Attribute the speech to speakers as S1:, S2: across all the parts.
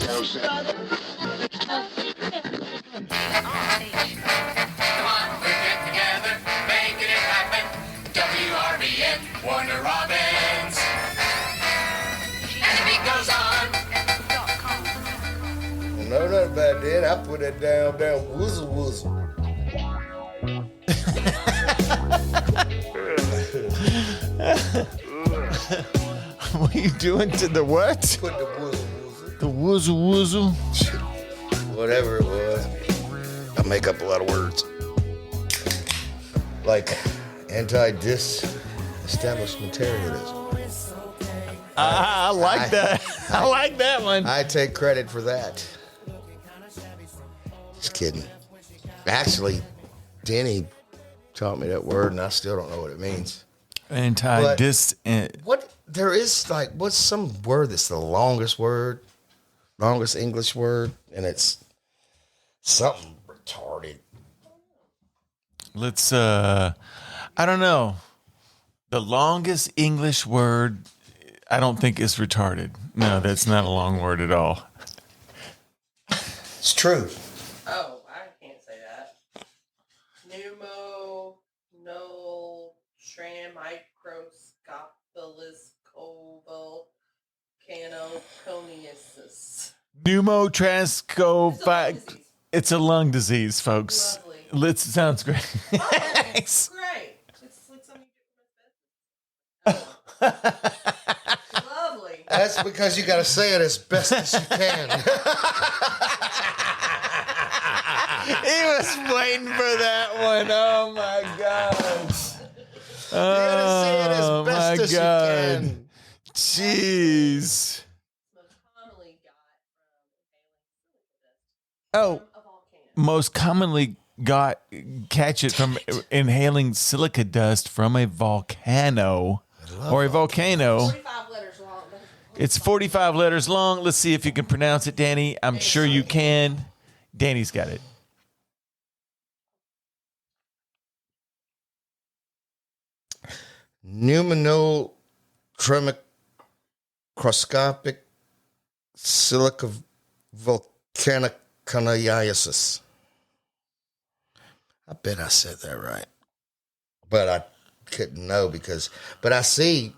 S1: we're getting together, making it happen. WRBN, Warner Robins. And the beat goes on.
S2: No, nothing about that. I put that down, woozle woozle.
S3: What are you doing to the what?
S2: Put the woozle woozle.
S3: The woozle woozle?
S2: Whatever it was. I make up a lot of words. Like anti-disestablishmentarianism.
S3: I like that. I like that one.
S2: I take credit for that. Just kidding. Actually, Denny taught me that word, and I still don't know what it means. What there is like what's some word that's the longest English word, and it's something retarded.
S3: Let's I don't know. The longest English word I don't think is retarded. No, that's not a long word at all.
S2: It's true.
S4: Oh, I can't say that. Pneumotranscophiliscovolcanoconiosis.
S3: Pneumotranscophiliscovolcanoconiosis. It's a lung disease, folks.
S4: Lovely.
S3: It sounds great.
S4: Oh, great. It's like something you get from asbestos. Lovely.
S2: That's because you got to say it as best as you can.
S3: He was waiting for that one. Oh my gosh.
S2: You got to say it as best as you can.
S3: Jeez.
S4: Most commonly got
S3: Catch it from inhaling silica dust from a volcano or a volcano.
S4: 45 letters long.
S3: It's 45 letters long. Let's see if you can pronounce it, Danny. I'm sure you can. Danny's got it.
S2: Pneumotranscophiliscovolcanoconiosis silica volcanoconiosis. I bet I said that right. But I couldn't know but I see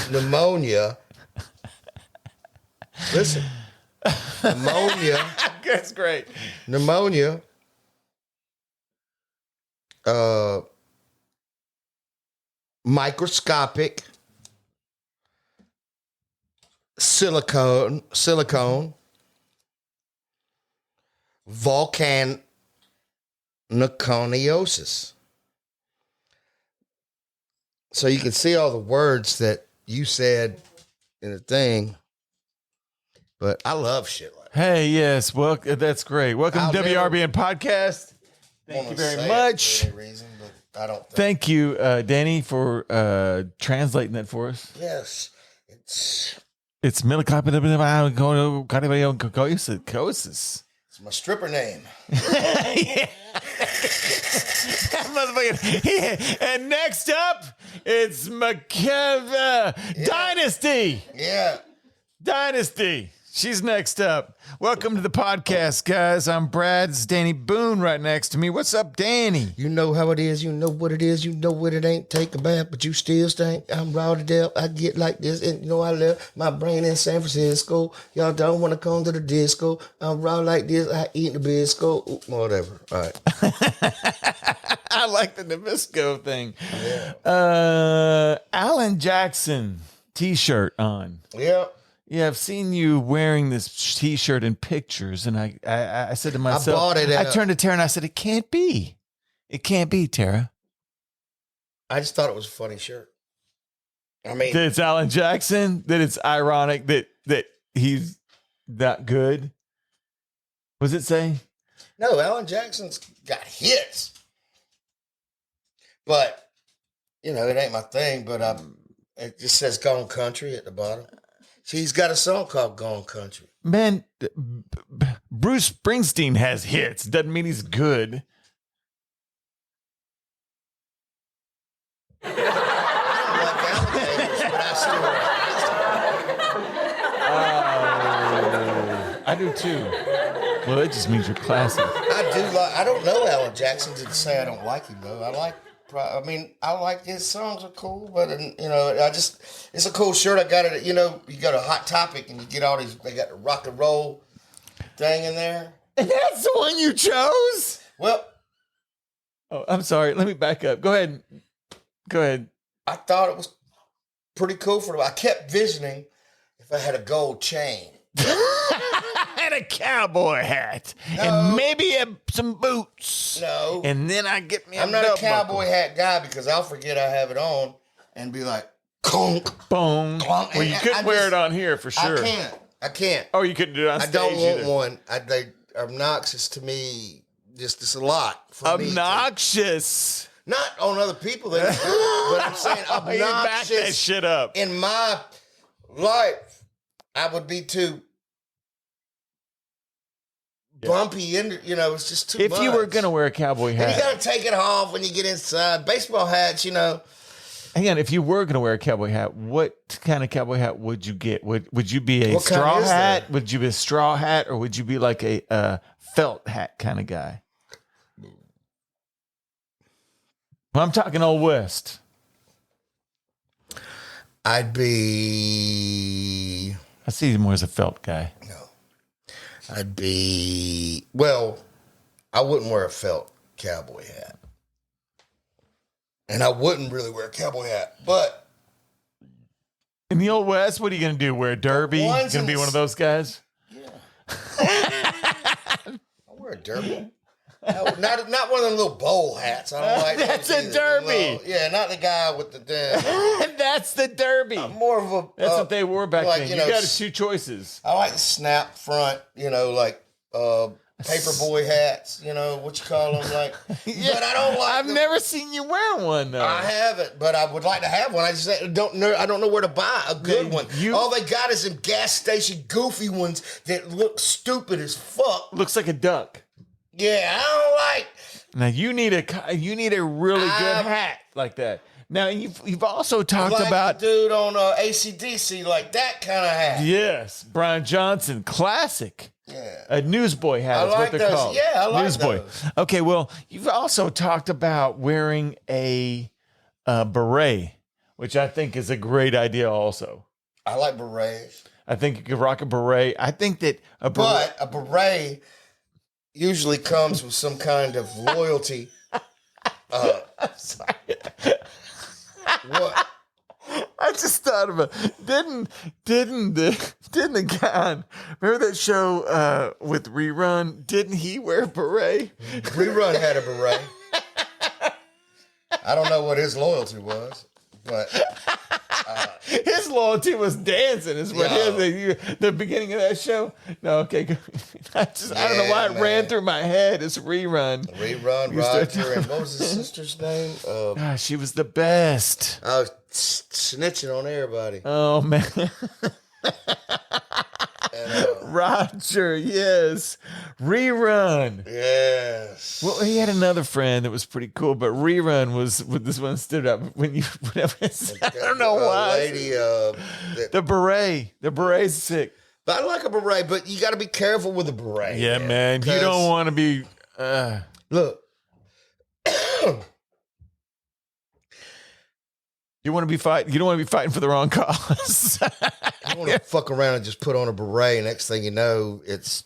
S2: pneumonia. Listen. Pneumonia.
S3: That's great.
S2: Pneumonia. Microscopic. Silicone. Volcanoconiosis. So you can see all the words that you said in the thing, but I love shit like that.
S3: Hey, yes. Well, that's great. Welcome to WRBN Podcast. Thank you very much.
S2: For any reason, but I don't think.
S3: Thank you, Danny, for translating that for us.
S2: Yes.
S3: It's Millicopiosis.
S2: It's my stripper name.
S3: Yeah. And next up, it's Dynasty.
S2: Yeah.
S3: Dynasty. She's next up. Welcome to the podcast, guys. I'm Brad. It's Danny Boone right next to me. What's up, Danny?
S2: You know how it is. You know what it is. You know what it ain't. Take a bath, but you still stink. I'm raw to death. I get like this. And you know I left my brain in San Francisco. Y'all don't want to come to the disco. I'm raw like this. I eat the bisco. Whatever. All right.
S3: I like the Nabisco thing.
S2: Yeah.
S3: Alan Jackson t-shirt on.
S2: Yeah.
S3: Yeah, I've seen you wearing this T-shirt in pictures, and I said to myself,
S2: I bought it.
S3: I turned to Tara and I said, "It can't be, Tara."
S2: I just thought it was a funny shirt. I mean,
S3: that it's Alan Jackson. That it's ironic that he's that good. What's it say?
S2: No, Alan Jackson's got hits, but you know it ain't my thing. But it just says "Gone Country" at the bottom. He's got a song called Gone Country.
S3: Man, Bruce Springsteen has hits. Doesn't mean he's good.
S2: I don't like alligators, but I still like
S3: I do too. Well, that just means you're classy.
S2: I don't know Alan Jackson to say I don't like him though. I like his songs are cool, but it's a cool shirt. I got it. You got a Hot Topic and you get all these. They got the rock and roll thing in there.
S3: And that's the one you chose?
S2: Well,
S3: oh, I'm sorry. Let me back up. Go ahead.
S2: I thought it was pretty cool for them. I kept visioning if I had a gold chain.
S3: And a cowboy hat.
S2: No.
S3: And maybe some boots.
S2: No.
S3: And then I get me
S2: I'm not a cowboy hat guy because I'll forget I have it on and be like, conk.
S3: Boom.
S2: Clunk.
S3: Well, you couldn't wear it on here for sure.
S2: I can't.
S3: Oh, you couldn't do it on stage
S2: I don't want
S3: either.
S2: one. They obnoxious to me. Just it's a lot for me.
S3: Obnoxious.
S2: Not on other people, but I'm saying
S3: You back that
S2: obnoxious.
S3: shit up.
S2: In my life, I would be too bumpy. It's just too much.
S3: If you were going to wear a cowboy hat.
S2: And you got to take it off when you get inside. Baseball hats,
S3: Hang on, if you were going to wear a cowboy hat, what kind of cowboy hat would you get? Would you be a
S2: What kind
S3: straw
S2: is
S3: hat?
S2: there?
S3: Would you be a straw hat, or would you be like a felt hat kind of guy? Well, I'm talking Old West.
S2: I'd be...
S3: I see you more as a felt guy.
S2: No. Well, I wouldn't wear a felt cowboy hat. And I wouldn't really wear a cowboy hat, but...
S3: In the Old West, what are you going to do? Wear a derby? You going to be one of those guys?
S2: Yeah. I wear a derby. No, not one of them little bowl hats. I don't like
S3: That's
S2: those
S3: a
S2: either.
S3: derby.
S2: Yeah, not the guy with the
S3: That's the derby.
S2: more of a...
S3: That's what they wore back
S2: like,
S3: then. You got two choices.
S2: I like the snap front, like paperboy hats, what you call them, like.
S3: Yeah,
S2: but I don't like.
S3: I've never seen you wear one though.
S2: I haven't, but I would like to have one. I just don't know. I don't know where to buy a good one. All they got is some gas station goofy ones that look stupid as fuck.
S3: Looks like a duck.
S2: Yeah, I don't like.
S3: Now you need a really good hat like that. Now you've also talked
S2: Like
S3: about
S2: the dude on AC/DC, like that kind of hat.
S3: yes, Brian Johnson, classic.
S2: Yeah.
S3: A newsboy hat
S2: I
S3: is what
S2: like
S3: they're
S2: those.
S3: called.
S2: Yeah, I like
S3: newsboy.
S2: those.
S3: Okay, well, you've also talked about wearing a beret, which I think is a great idea also.
S2: I like berets.
S3: I think you could rock a beret. I think that a beret...
S2: But a beret usually comes with some kind of loyalty.
S3: I'm sorry.
S2: What?
S3: I just thought about didn't the guy remember that show with Rerun? Didn't he wear a beret?
S2: Rerun had a beret. I don't know what his loyalty was, but
S3: His loyalty was dancing. Is what
S2: Yo.
S3: the beginning of that show. No, okay. I don't know why it
S2: man.
S3: ran through my head. It's Rerun.
S2: Rerun,
S3: You start-
S2: Roger, and what was his sister's name?
S3: Gosh, she was the best.
S2: I was snitching on everybody.
S3: Oh man.
S2: And,
S3: Roger, yes. Rerun.
S2: yes.
S3: Well, he had another friend that was pretty cool, but Rerun was when this one stood up. When you, whatever, I don't know why.
S2: Lady,
S3: The beret. The beret's sick.
S2: but I like a beret, but you got to be careful with a beret.
S3: Yeah, man. You
S2: 'cause-
S3: don't want to be.
S2: Look.
S3: You want to be fighting. You don't want to be fighting for the wrong cause.
S2: I want to fuck around and just put on a beret. Next thing you know, it's,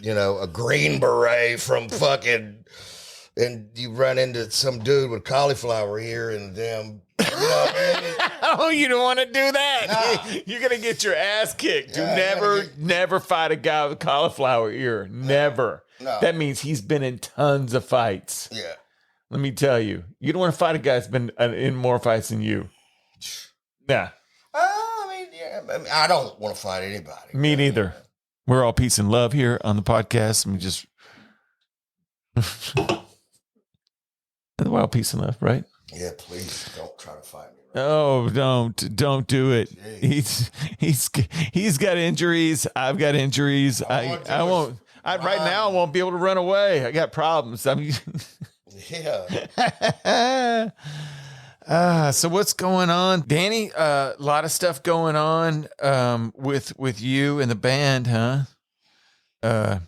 S2: a green beret from fucking, and you run into some dude with cauliflower ear and them. What I mean?
S3: Oh, you don't want to do that.
S2: Nah.
S3: You're gonna get your ass kicked.
S2: Yeah,
S3: Never fight a guy with cauliflower ear. Never.
S2: No.
S3: That means he's been in tons of fights.
S2: Yeah.
S3: Let me tell you, you don't want to fight a guy that's been in more fights than you. Nah,
S2: I don't want to fight anybody.
S3: me neither. We're all peace and love here on the podcast. I'm just we're all peace and love, right?
S2: Yeah, please don't try to fight me. Right?
S3: Oh, don't do it. He's got injuries. I've got injuries. I won't. Right now, I won't be able to run away. I got problems. I mean.
S2: Yeah.
S3: So what's going on, Danny? A lot of stuff going on with you and the band, huh? Uh,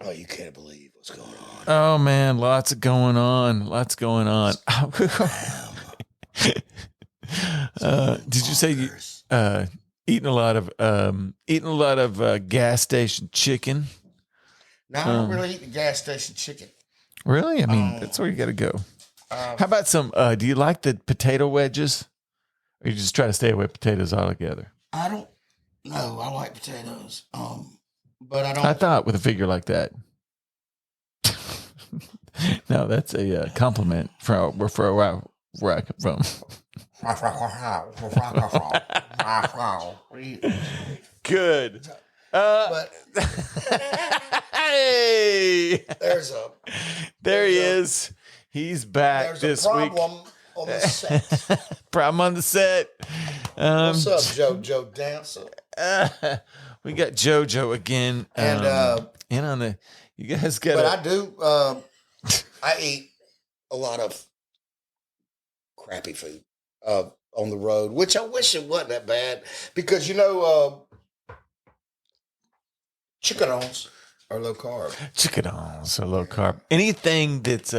S2: Oh, you can't believe what's going on.
S3: oh man, lots going on. Did you say you eating a lot of gas station chicken?
S2: No, I don't really eat the gas station chicken.
S3: Really? I mean, that's where you got to go. How about some? Do you like the potato wedges, or you just try to stay away from potatoes altogether?
S2: I don't know. I like potatoes. But I don't.
S3: I thought with a figure like that. No, that's a compliment for where I come from. Good.
S2: But
S3: Hey, there he
S2: a-
S3: is. He's back
S2: there's
S3: this
S2: a
S3: week.
S2: problem on the set.
S3: Problem on the set.
S2: What's up, JoJo Dancer?
S3: We got JoJo again,
S2: And
S3: in on the. You guys got.
S2: but I do. I eat a lot of crappy food on the road, which I wish it wasn't that bad because chickenons are low carb.
S3: Chickenons are low carb. Anything that's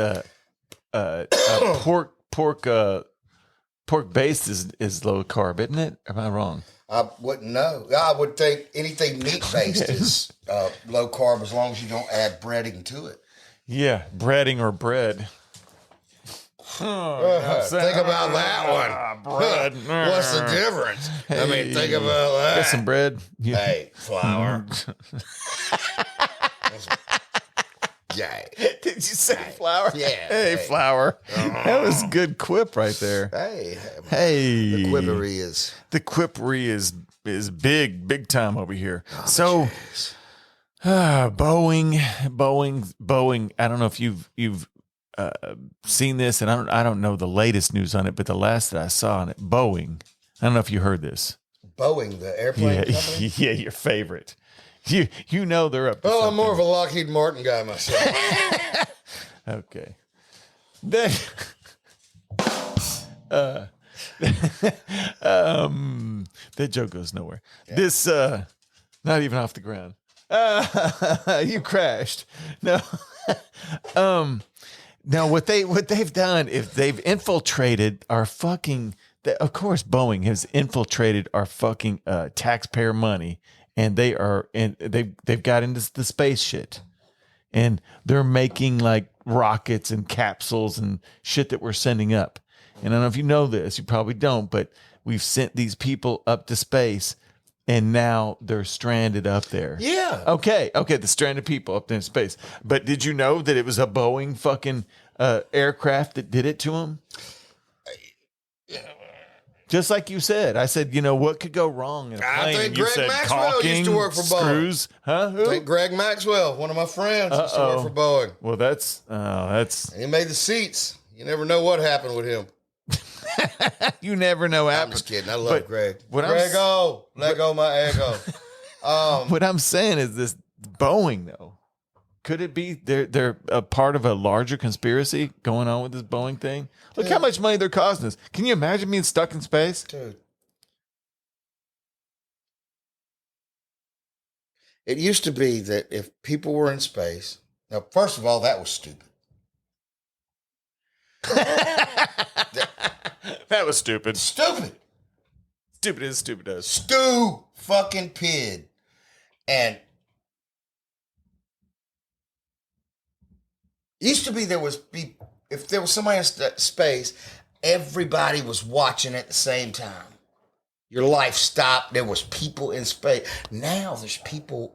S3: pork based is low carb, isn't it? Am I wrong?
S2: I wouldn't know. I would think anything meat based is low carb as long as you don't add breading to it.
S3: Yeah, breading or bread.
S2: Think about that one.
S3: Bread.
S2: What's the difference? I mean, think about that.
S3: Got some bread. Yeah.
S2: Hey, flour. Yeah.
S3: Did you say flour?
S2: Yeah.
S3: Hey, flour. That was a good quip right there.
S2: Hey.
S3: Hey.
S2: The quivery is.
S3: The quippery is big time over here. So, Boeing. I don't know if you've seen this, and I don't know the latest news on it, but the last that I saw on it, Boeing. I don't know if you heard this.
S2: Boeing, the airplane company?
S3: Yeah, your favorite. You know they're up to
S2: Well, I'm
S3: something.
S2: more of a Lockheed Martin guy myself.
S3: Okay. Then, that joke goes nowhere. Yeah. This, not even off the ground. You crashed. No. Now what they've done is they've infiltrated our fucking. Of course, Boeing has infiltrated our fucking taxpayer money, and they've got into the space shit. And they're making like rockets and capsules and shit that we're sending up. And I don't know if you know this, you probably don't, but we've sent these people up to space and now they're stranded up there.
S2: Yeah.
S3: Okay. The stranded people up there in space. But did you know that it was a Boeing fucking aircraft that did it to them? Just like you said, I said, what could go wrong in a plane?
S2: I think
S3: and you
S2: Greg
S3: said
S2: Maxwell
S3: caulking,
S2: used to work for Boeing.
S3: Screws, huh? Who?
S2: I think Greg Maxwell, one of my friends, used to work for Boeing.
S3: Well, that's
S2: And he made the seats. You never know what happened with him.
S3: you never know.
S2: I'm just kidding. I love Greg. Grego, let go my ego.
S3: What I'm saying is this Boeing though. Could it be they're a part of a larger conspiracy going on with this Boeing thing? Look how much money they're costing us. Can you imagine being stuck in space?
S2: Dude. It used to be that if people were in space, now, first of all, that was stupid.
S3: That was stupid.
S2: Stupid.
S3: Stupid is stupid as.
S2: Stu fucking pid. And used to be if there was somebody in space, everybody was watching at the same time. Your life stopped. There was people in space. Now there's people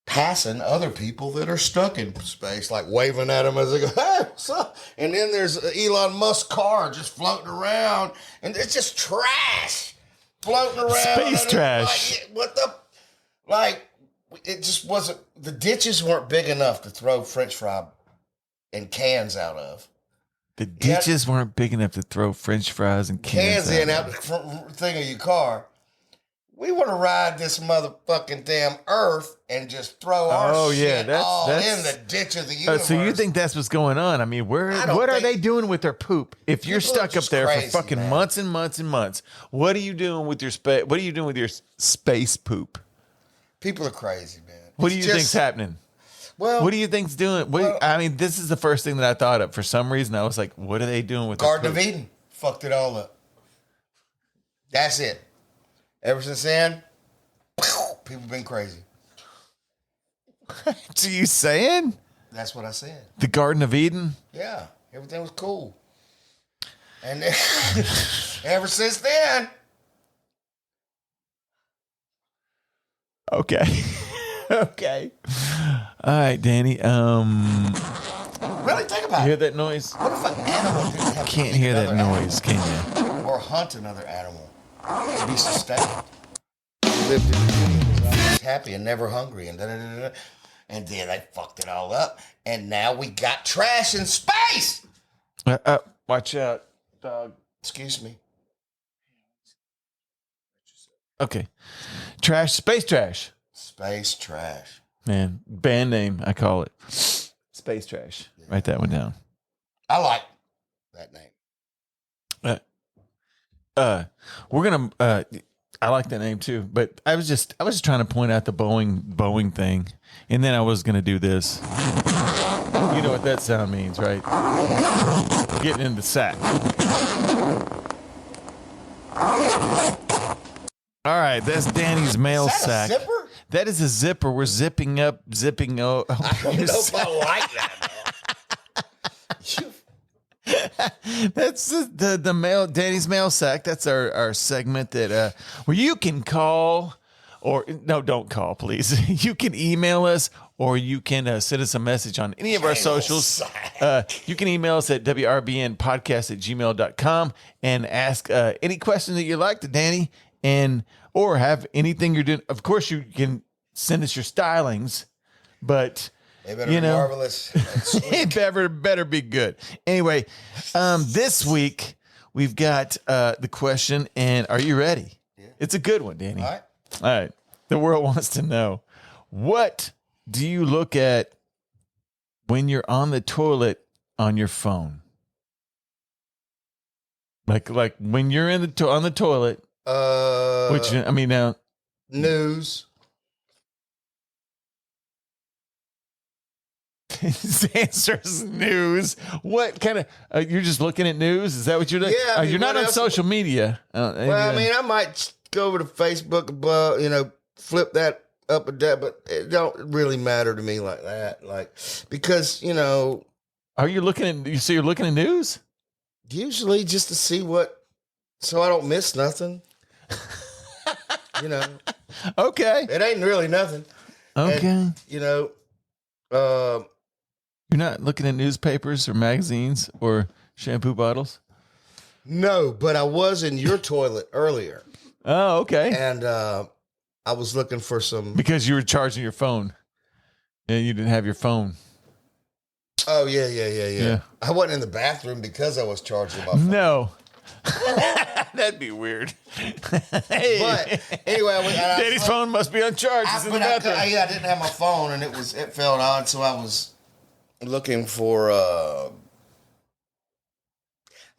S2: passing other people that are stuck in space, like waving at them as they go, hey, what's up? And then there's Elon Musk's car just floating around, and it's just trash floating around.
S3: Space trash.
S2: It just wasn't, the ditches weren't big enough to throw French fry and cans out of.
S3: The ditches weren't big enough to throw French fries and cans
S2: out the front thing of your car. We want to ride this motherfucking damn earth and just throw our shit all in the ditch of the universe.
S3: So you think that's what's going on? I mean, what are they doing with their poop? If you're stuck up there for fucking months and months and months, what are you doing with your space? What are you doing with your space poop?
S2: People are crazy, man.
S3: What do you
S2: It's
S3: think's
S2: just-
S3: happening?
S2: Well,
S3: What do you think's doing? I mean, this is the first thing that I thought of. For some reason, I was like, what are they doing with
S2: Garden
S3: the
S2: of
S3: poop?
S2: Eden fucked it all up. That's it. Ever since then, people been crazy.
S3: What are you saying?
S2: That's what I said.
S3: The Garden of Eden?
S2: Yeah, everything was cool. And then, ever since then,
S3: Okay. Okay. All right, Danny.
S2: really think
S3: You
S2: about
S3: hear
S2: it.
S3: that noise?
S2: What if an animal didn't have to
S3: Can't
S2: eat
S3: hear that
S2: another
S3: noise, can you?
S2: animal or hunt another animal? To be sustained. He lived in the union, was always happy and never hungry, and da-da-da-da. And then they fucked it all up, and now we got trash in space.
S3: Watch out, dog.
S2: Excuse me.
S3: Okay. Trash, space trash.
S2: Space trash.
S3: Man, band name, I call it. Space trash. Write that one down.
S2: I like that name.
S3: We're gonna I like that name too, but I was just trying to point out the Boeing thing, and then I was gonna do this. You know what that sound means, right? Getting in the sack. All right, that's Danny's mail
S2: Is that a
S3: sack.
S2: zipper?
S3: That is a zipper. We're zipping up, zipping out.
S2: I don't know if I like that, man.
S3: That's the mail, Danny's mail sack. That's our segment that where you can call or no, don't call, please. You can email us or you can send us a message on any of our socials. You can email us at wrbnpodcast@gmail.com and ask any question that you like to Danny and or have anything you're doing. Of course, you can send us your stylings, but
S2: They better be marvelous. and sweet.
S3: it better be good. Anyway, this week we've got the question, and are you ready?
S2: Yeah.
S3: It's a good one, Danny.
S2: All right.
S3: All right. The world wants to know, what do you look at when you're on the toilet on your phone? Like when you're in on the toilet, which I mean now
S2: News.
S3: his answer is news. What kind of you're just looking at news? Is that what you're doing?
S2: Yeah, I mean,
S3: You're not
S2: what
S3: on
S2: else-
S3: social media.
S2: Well, I mean, I might go over to Facebook above, flip that up and down, but it don't really matter to me like that. Like, because,
S3: are you looking at? So you're looking at news?
S2: usually just to see so I don't miss nothing.
S3: Okay.
S2: It ain't really nothing.
S3: Okay.
S2: And,
S3: You're not looking at newspapers or magazines or shampoo bottles?
S2: no, but I was in your toilet earlier,
S3: Oh, okay.
S2: and I was looking for some.
S3: Because you were charging your phone. And you didn't have your phone.
S2: Oh yeah.
S3: Yeah.
S2: I wasn't in the bathroom because I was charging my phone.
S3: No. That'd be weird. Hey.
S2: But anyway,
S3: Daddy's phone must be on charge. It's in the bathroom.
S2: I didn't have my phone, and it felt odd, so I was looking for. I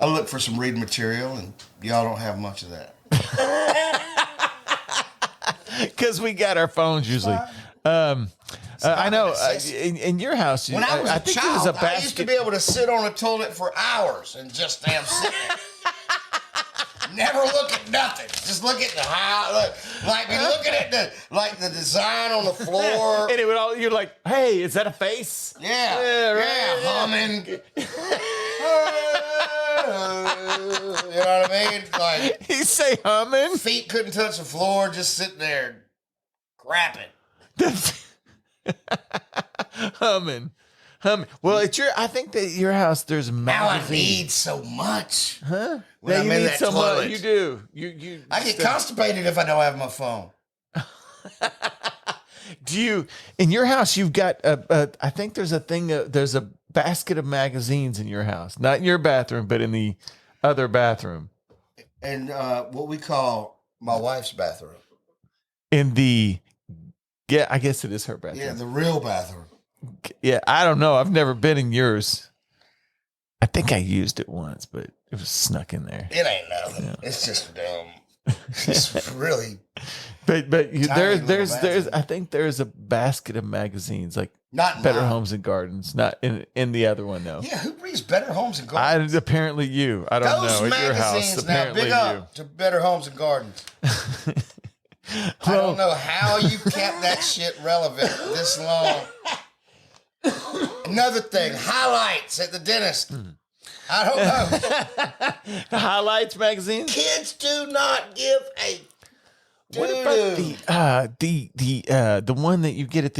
S2: looked for some reading material, and y'all don't have much of that.
S3: Because we got our phones usually. I know. In your house,
S2: When I was a
S3: think
S2: child,
S3: there was a
S2: I used to
S3: basket.
S2: be able to sit on a toilet for hours and just damn sit there. Never look at nothing. Just look at the like be looking at the design on the floor.
S3: And it would all, you're like, hey, is that a face?
S2: Yeah,
S3: right,
S2: humming. You know what I mean? Like
S3: He say humming?
S2: feet couldn't touch the floor, just sitting there crapping.
S3: Humming. Well, I think that your house, there's
S2: Now I
S3: magazines.
S2: need so much.
S3: Huh?
S2: When
S3: Now
S2: I'm
S3: you
S2: in
S3: need
S2: that
S3: so much.
S2: toilet.
S3: You do. You.
S2: I get constipated if I don't have my phone.
S3: Do you in your house? You've got I think there's a thing. There's a basket of magazines in your house, not in your bathroom, but in the other bathroom.
S2: And what we call my wife's bathroom.
S3: In the I guess it is her bathroom.
S2: Yeah, the real bathroom.
S3: Yeah, I don't know. I've never been in yours. I think I used it once, but it was snuck in there.
S2: It ain't nothing. It's just It's really
S3: But you,
S2: Tiny
S3: there's
S2: little magazine.
S3: I think there's a basket of magazines like
S2: not
S3: Better
S2: mine.
S3: Homes and Gardens, not in the other one though.
S2: Yeah, who reads Better Homes and Gardens?
S3: Apparently you. I don't
S2: Those
S3: know. At your house,
S2: magazines now,
S3: apparently
S2: big
S3: you.
S2: up to Better Homes and Gardens. I don't know how you kept that shit relevant this long. Another thing, highlights at the dentist. I don't know.
S3: The Highlights magazine.
S2: Kids do not give a
S3: What about the one that you get at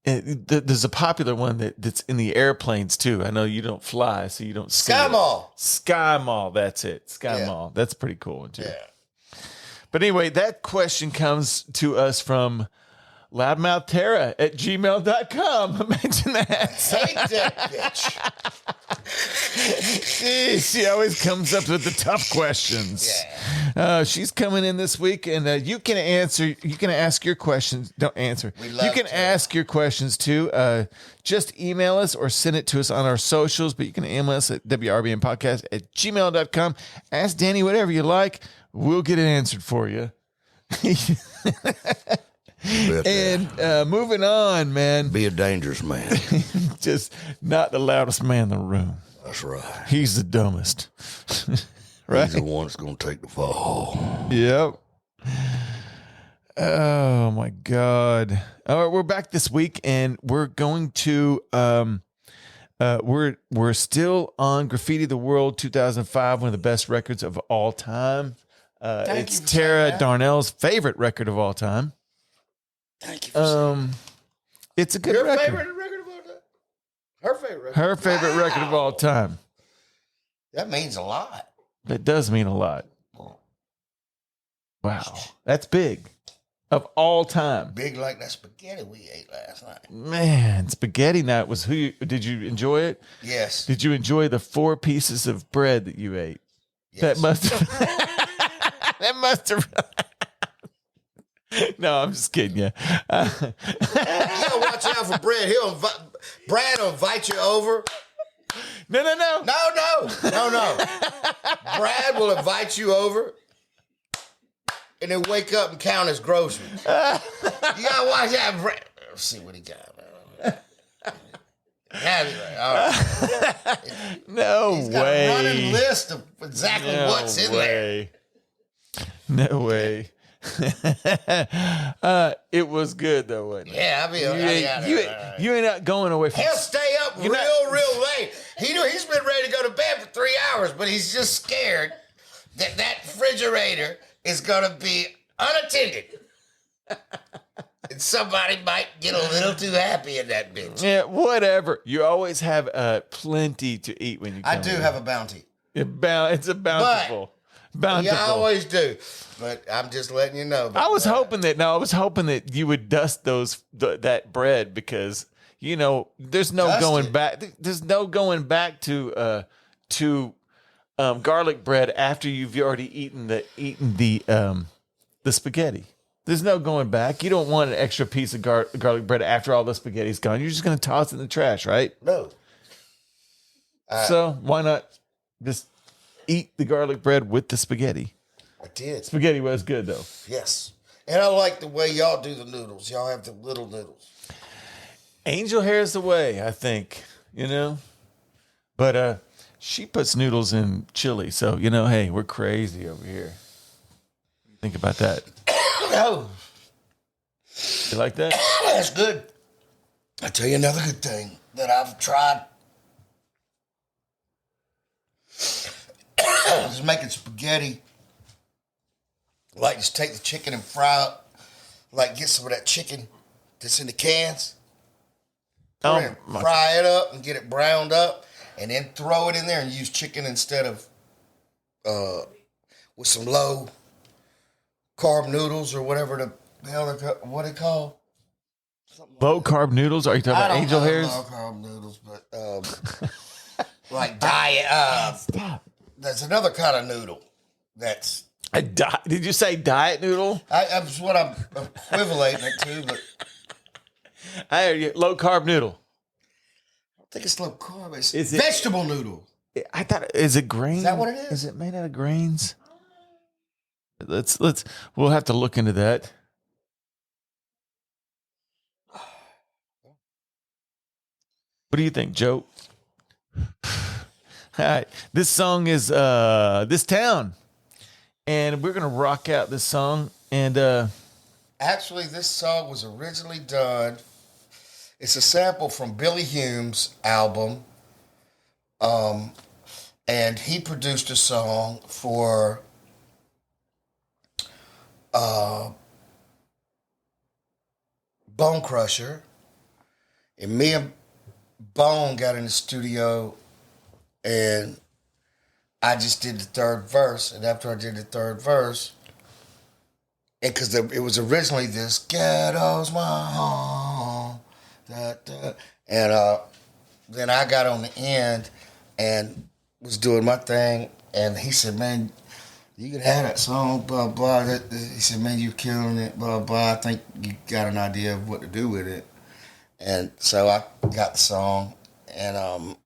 S3: there's a popular one that's in the airplanes too. I know you don't fly, so you don't see
S2: Sky
S3: it.
S2: Mall.
S3: Sky Mall, that's it. Sky
S2: Yeah.
S3: Mall. That's pretty cool one too.
S2: Yeah.
S3: But anyway, that question comes to us from loudmouthtara@gmail.com. Imagine that.
S2: Hate that bitch.
S3: She always comes up with the tough questions.
S2: Yeah.
S3: She's coming in this week, and you can answer. You can ask your questions. Don't answer.
S2: We love
S3: You can
S2: to.
S3: ask your questions too. Just email us or send it to us on our socials. But you can email us at WRBNpodcast@gmail.com. Ask Danny whatever you like. We'll get it answered for you. And moving on, man.
S2: Be a dangerous man.
S3: Just not the loudest man in the room.
S2: That's right.
S3: He's the dumbest. Right?
S2: He's the one that's going to take the fall.
S3: Yep. Oh my God. All right, we're back this week, and we're going to we're still on Graffiti the World 2005, one of the best records of all time.
S2: Thank
S3: It's
S2: you for saying
S3: Tara
S2: that.
S3: Darnell's favorite record of all time.
S2: Thank you for saying
S3: It's a good
S2: Your
S3: record.
S2: favorite record of all time? Her favorite record?
S3: Her favorite record of all time.
S2: That means a lot.
S3: That does mean a lot. Wow. That's big. Of all time.
S2: Big like that spaghetti we ate last night.
S3: Man, spaghetti night was did you enjoy it?
S2: Yes.
S3: Did you enjoy the 4 pieces of bread that you ate?
S2: Yes.
S3: That must have that must have No, I'm just kidding you.
S2: You gotta watch out for Brad. Brad will invite you over.
S3: No.
S2: No. Brad will invite you over and then wake up and count his groceries. You gotta watch out, Brad. Let's see what he got. All right.
S3: No
S2: He's got a running
S3: way.
S2: list of exactly what's in there.
S3: No way. It was good though, wasn't it?
S2: Yeah, I mean,
S3: You ain't not going away from
S2: he'll stay up
S3: You're
S2: real late. He's been ready to go to bed for 3 hours, but he's just scared that refrigerator is going to be unattended. And somebody might get a little too happy in that bitch.
S3: Yeah, whatever. You always have plenty to eat when you come
S2: I do have a bounty.
S3: It's a bountiful.
S2: You always do. But I'm just letting you know.
S3: I was hoping that you would dust that bread because there's no
S2: Dust
S3: going
S2: it?
S3: back. There's no going back to garlic bread after you've already eaten the spaghetti. There's no going back. You don't want an extra piece of garlic bread after all the spaghetti's gone. You're just going to toss it in the trash, right?
S2: No.
S3: So why not just eat the garlic bread with the spaghetti?
S2: I did.
S3: Spaghetti was good though.
S2: Yes. And I like the way y'all do the noodles. Y'all have the little noodles.
S3: Angel hair is the way, I think, But she puts noodles in chili, so hey, we're crazy over here. Think about that.
S2: No.
S3: You like that?
S2: That's good. I'll tell you another good thing that I've tried. Is making spaghetti. Like, just take the chicken and fry it. Like, get some of that chicken that's in the cans. Fry it up and get it browned up. And then throw it in there and use chicken instead of with some low carb noodles or whatever the hell what they call.
S3: Low carb noodles? Are you talking about angel hairs?
S2: Low carb noodles, but like diet.
S3: Stop.
S2: There's another kind of noodle that's.
S3: Did you say diet noodle?
S2: That's what I'm equivalating it to, but
S3: I heard you. Low carb noodle.
S2: I don't think it's low carb. It's
S3: Is it-
S2: vegetable noodle.
S3: I thought, is it grain?
S2: Is that what it is?
S3: Is it made out of grains? We'll have to look into that. What do you think, Joe? All right. This song is This Town. And we're gonna rock out this song. And
S2: Actually, this song was originally done. It's a sample from Billy Hume's album. And he produced a song for Bone Crusher. And me and Bone got in the studio and I just did the third verse. And after I did the third verse, and because it was originally this, ghetto's my home. And then I got on the end and was doing my thing. And he said, man, you could have that song, blah, blah. He said, man, you're killing it, blah, blah. I think you got an idea of what to do with it. And so I got the song, and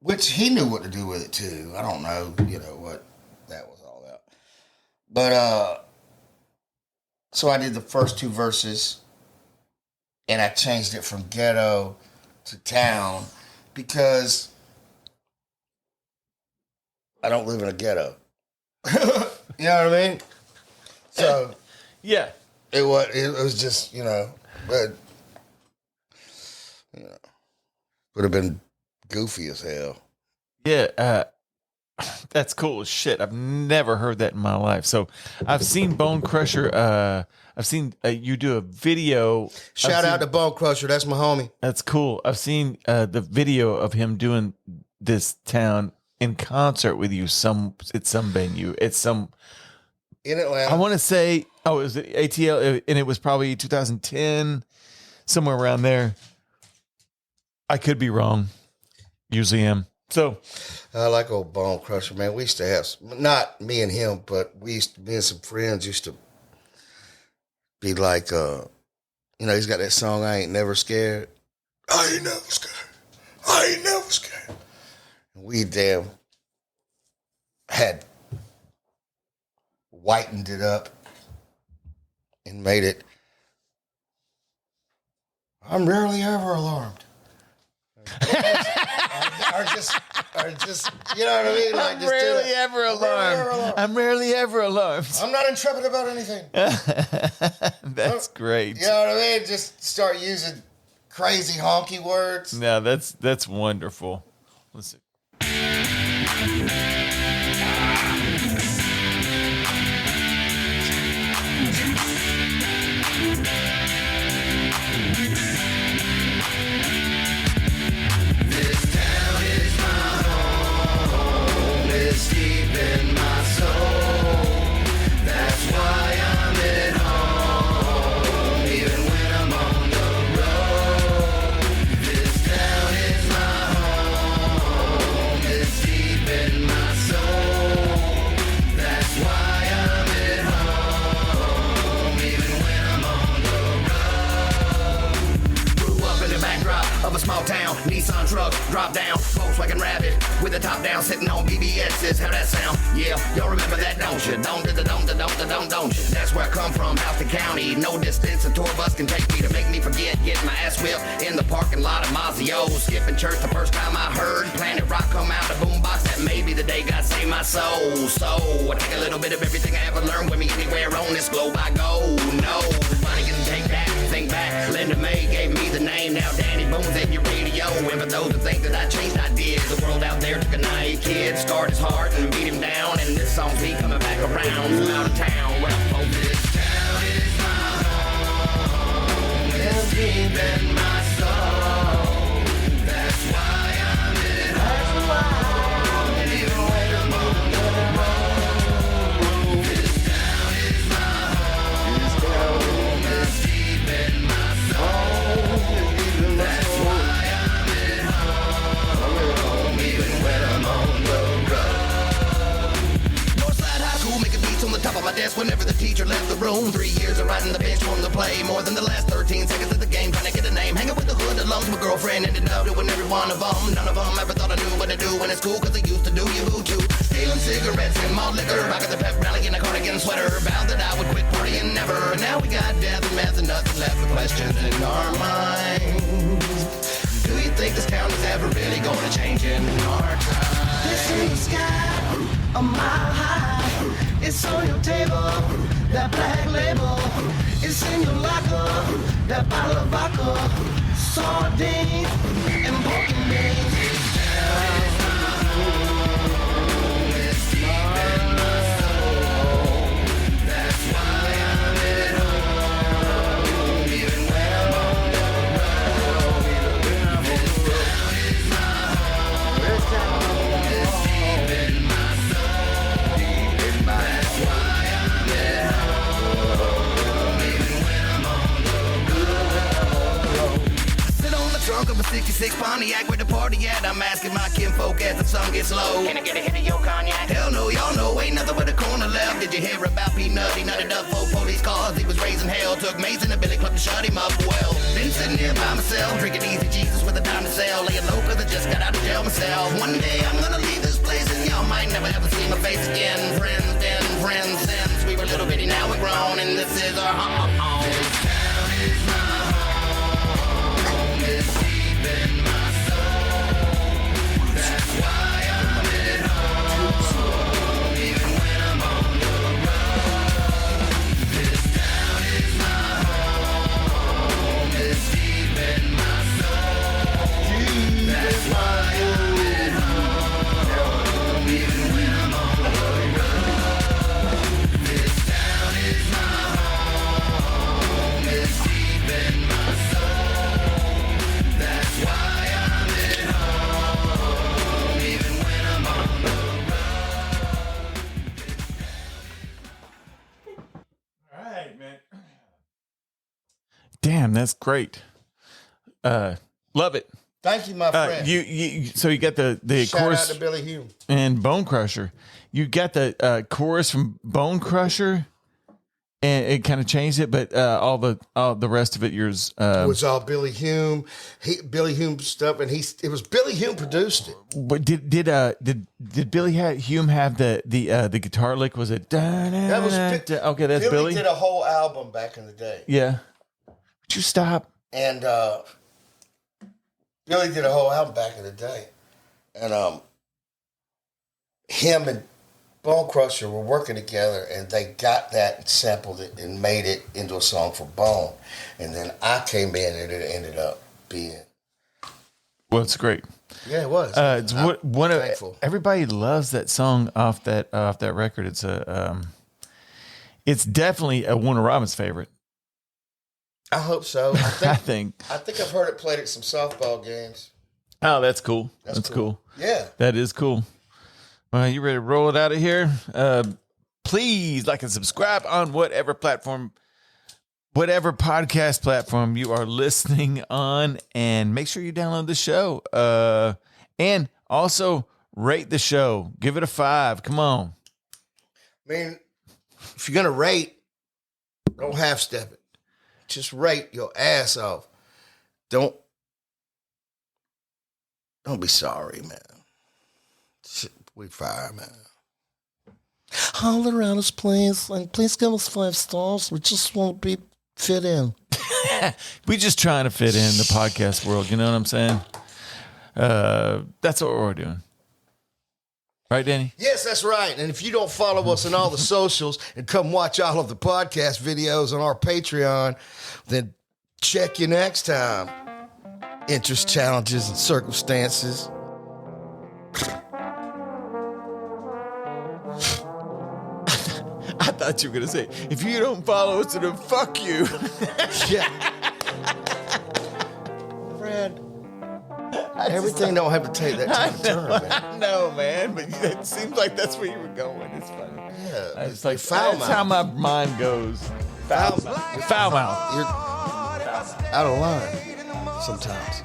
S2: which he knew what to do with it too. I don't know, what that was all about. But so I did the first two verses, and I changed it from ghetto to town because I don't live in a ghetto. You know what I mean? So
S3: yeah,
S2: it was just but would have been goofy as hell.
S3: Yeah, that's cool as shit. I've never heard that in my life. So I've seen Bone Crusher. I've seen you do a video.
S2: Shout out to Bone Crusher. That's my homie.
S3: That's cool. I've seen the video of him doing This Town in concert with you. At some venue. It's some
S2: in Atlanta.
S3: I want to say, it was ATL, and it was probably 2010, somewhere around there. I could be wrong. Usually am. So
S2: I like old Bone Crusher, man. We used to have, not me and him, but me and some friends used to be like, he's got that song, I Ain't Never Scared. I ain't never scared. I ain't never scared. And we had whitened it up and made it, I'm rarely ever alarmed. Or just, you know what I mean? Like,
S3: I'm rarely ever alarmed. I'm rarely ever alarmed.
S2: I'm not intrepid about anything.
S3: That's great.
S2: You know what I mean? Just start using crazy honky words.
S3: No, that's wonderful. Let's see.
S1: Small town, Nissan truck, drop down, Volkswagen Rabbit with the top down, sitting on BBS's. How that sound? Yeah, y'all remember that, don't you? Don't you? That's where I come from, house to county. No distance a tour bus can take me to make me forget. Getting my ass whipped in the parking lot of Mazio. Skipping church the first time I heard Planet Rock come out of boombox. That may be the day God saved my soul. So I take a little bit of everything I ever learned with me anywhere on this globe I go. No, money can take that. Think back, Linda May gave me the name. Now Danny Boone's in your radio. And for those who think that I changed ideas, the world out there took a naive kid, scarred his heart and beat him down. And this song's me coming back around from out of town. Well, oh, this town is my home. It's deep in my soul. That's why I'm at home. And even when I'm on the road, this town is my home. It's deep in my soul. That's why I'm at home, even when I'm on the road. Northside High School, making beats on the top of my desk whenever the teacher left the room. 3 years of riding the bench from the play, more than the last 13 seconds of the game, trying to get a name. Hanging with the hood alums, my girlfriend ended up doing every one of them. None of them ever thought I knew what to do in school, cause they used to do you too. Stealing cigarettes and malt liquor. I got the pep rally in a cardigan sweater. Vowed that I would quit partying never. And now we got death and meth and nothing left but questions in our minds. Do you think this town is ever really going to change in our time? This in the sky, a mile high. It's on your table, that black label. It's in your locker, that bottle of vodka. Sardines and pork and beans. This town is my home. It's deep in my soul. That's why I'm at home. Even when I'm on the road. This town is my home. It's deep in my soul. That's why I'm at home. Even when I'm on the road. Sit on the trunk of a 66 Pontiac where the party at. I'm asking my kinfolk as the sun gets low. Can I get a hit of your cognac? Hell no, y'all know ain't nothing but a corner left. Did you hear about Pete Nuts? He nutted up 4 police cars. He was raising hell. Took Mace in the Billy Club to shut him up. Well, been sitting here by myself, drinking easy Jesus with a dime to sell. Laying low cause I just got out of jail myself. One day I'm gonna leave this place and y'all might never ever see my face again. Friends been friends since we were little bitty, now we're grown, and this is our home. This town is my home. It's deep in my soul. That's why I'm at home. Even when I'm on the road. This town is my home. It's deep in my soul. That's why I'm at home. Even when I'm on the road. This town is my home. It's deep in my soul. That's why I'm at home. Even when I'm on the
S3: All right, man. Damn, that's great. Love it.
S2: Thank you, my friend.
S3: So you got the
S2: Shout
S3: chorus
S2: out to Billy Hume.
S3: and Bone Crusher. You got the chorus from Bone Crusher, and it kind of changed it, but all the rest of it, yours.
S2: It was all Billy Hume. Billy Hume stuff, and it was Billy Hume produced it.
S3: But did Billy Hume have the guitar lick? Was it?
S2: That was
S3: okay. That's Billy.
S2: Did a whole album back in the day,
S3: Yeah. Would you stop?
S2: and Billy did a whole album back in the day, and him and Bone Crusher were working together, and they got that and sampled it and made it into a song for Bone, and then I came in and it ended up being.
S3: Well, it's great.
S2: Yeah, it was.
S3: It's one of
S2: thankful.
S3: everybody loves that song off that record. It's definitely a Warner Robins favorite.
S2: I hope so.
S3: I think.
S2: I think I've heard it played at some softball games.
S3: Oh, that's cool.
S2: That's
S3: That's cool.
S2: Yeah.
S3: That is cool. Well, you ready to roll it out of here? Please like and subscribe on whatever podcast platform you are listening on, and make sure you download the show. And also rate the show. Give it a 5. Come on.
S2: I mean, if you're gonna rate, don't half step it. Just rate your ass off. Don't be sorry, man. Shit, we fire, man. All around us, please, and please give us 5 stars. We just won't be fit in.
S3: We just trying to fit in the podcast world. You know what I'm saying? That's what we're doing. Right, Danny?
S2: Yes, that's right. And if you don't follow us on all the socials and come watch all of the podcast videos on our Patreon, then check you next time. Interest, challenges, and circumstances.
S3: I thought you were going to say, if you don't follow us, then fuck you.
S2: Yeah. Fred, everything don't have to take that time to turn, man.
S3: I know, man, but it seems like that's where you were going. It's funny.
S2: Yeah,
S3: It's like
S2: foul
S3: that's
S2: mouth.
S3: how my mind goes. Foul mouth. Foul mouth.
S2: You're out of line sometimes.